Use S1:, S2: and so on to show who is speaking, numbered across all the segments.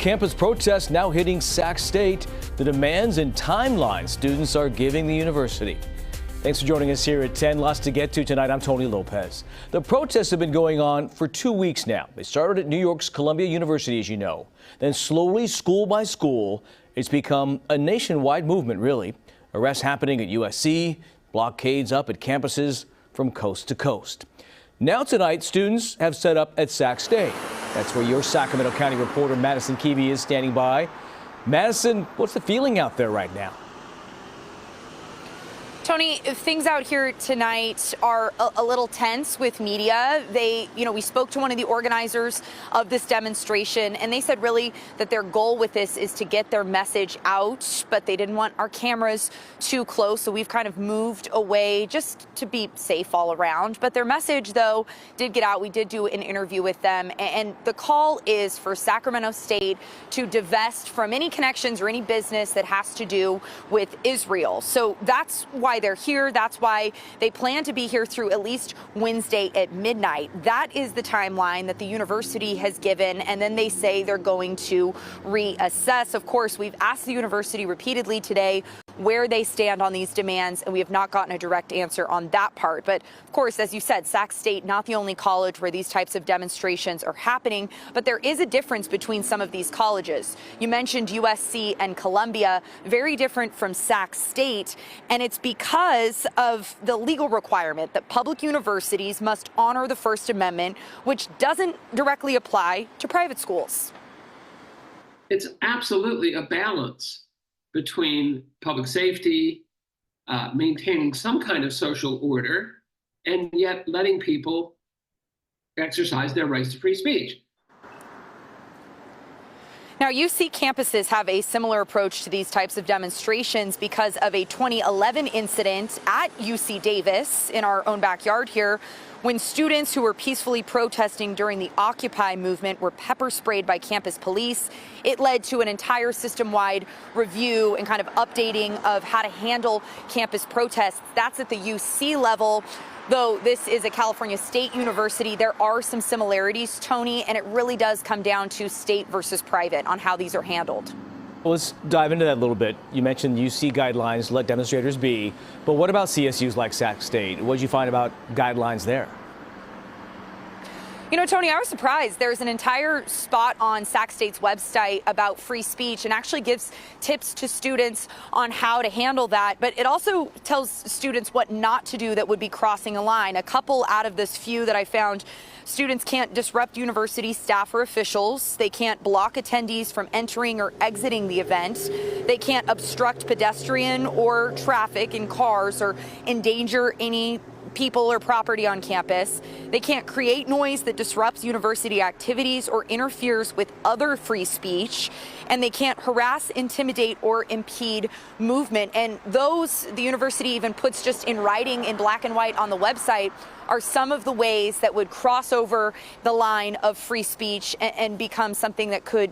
S1: campus protests now hitting Sac State. The demands and timeline students are giving the university. Thanks for joining us here at 10. Lots to get to tonight. I'm Tony Lopez. The protests have been going on for 2 weeks now. They started at New York's Columbia University, as you know. Then slowly, school by school, it's become a nationwide movement, really. Arrests happening at USC, blockades up at campuses from coast to coast. Now tonight, students have set up at Sac State. That's where your Sacramento County reporter Madisen Keavy is standing by. Madisen, what's the feeling out there right now?
S2: Tony, things out here tonight are a little tense with media. We spoke to one of the organizers of this demonstration, and they said really that their goal with this is to get their message out, but they didn't want our cameras too close, so we've kind of moved away just to be safe all around. But their message, though, did get out. We did do an interview with them, and the call is for Sacramento State to divest from any connections or any business that has to do with Israel. So that's why they're here. That's why they plan to be here through at least Wednesday at midnight. That is the timeline that the university has given, and then they say they're going to reassess. Of course, we've asked the university repeatedly today where they stand on these demands, and we have not gotten a direct answer on that part. But of course, as you said, Sac State, not the only college where these types of demonstrations are happening, but there is a difference between some of these colleges. You mentioned USC and Columbia, very different from Sac State, and it's because of the legal requirement that public universities must honor the First Amendment, which doesn't directly apply to private schools.
S3: It's absolutely a balance between public safety, maintaining some kind of social order, and yet letting people exercise their rights to free speech.
S2: Now, UC campuses have a similar approach to these types of demonstrations because of a 2011 incident at UC Davis in our own backyard here, when students who were peacefully protesting during the Occupy movement were pepper sprayed by campus police. It led to an entire system-wide review and kind of updating of how to handle campus protests. That's at the UC level. Though this is a California State University, there are some similarities, Tony, and it really does come down to state versus private on how these are handled.
S1: Well, let's dive into that a little bit. You mentioned UC guidelines, let demonstrators be, but what about CSUs like Sac State? What did you find about guidelines there?
S2: You know, Tony, I was surprised. There's an entire spot on Sac State's website about free speech and actually gives tips to students on how to handle that. But it also tells students what not to do that would be crossing a line. A couple out of this few that I found: students can't disrupt university staff or officials. They can't block attendees from entering or exiting the event. They can't obstruct pedestrian or traffic in cars or endanger any people or property on campus. They can't create noise that disrupts university activities or interferes with other free speech. And they can't harass, intimidate, or impede movement. And those, the university even puts just in writing in black and white on the website, are some of the ways that would cross over the line of free speech and become something that could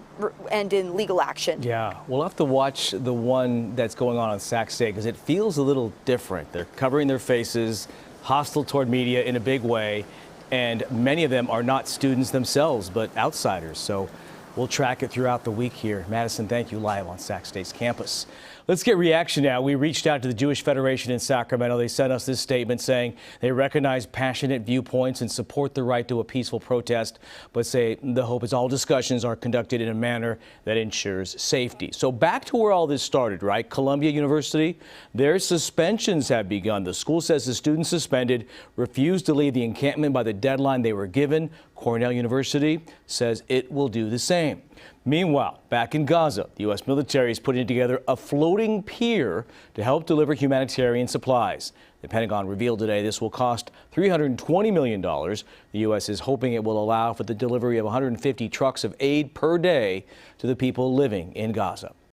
S2: end in legal action.
S1: Yeah, we'll have to watch the one that's going on Sac State because it feels a little different. They're covering their faces, hostile toward media in a big way, and many of them are not students themselves, but outsiders. So we'll track it throughout the week here. Madisen, thank you, live on Sac State's campus. Let's get reaction now. We reached out to the Jewish Federation in Sacramento. They sent us this statement saying they recognize passionate viewpoints and support the right to a peaceful protest, but say the hope is all discussions are conducted in a manner that ensures safety. So back to where all this started, right? Columbia University, their suspensions have begun. The school says the students suspended refused to leave the encampment by the deadline they were given. Cornell University says it will do the same. Meanwhile, back in Gaza, the U.S. military is putting together a floating pier to help deliver humanitarian supplies. The Pentagon revealed today this will cost $320 million. The U.S. is hoping it will allow for the delivery of 150 trucks of aid per day to the people living in Gaza.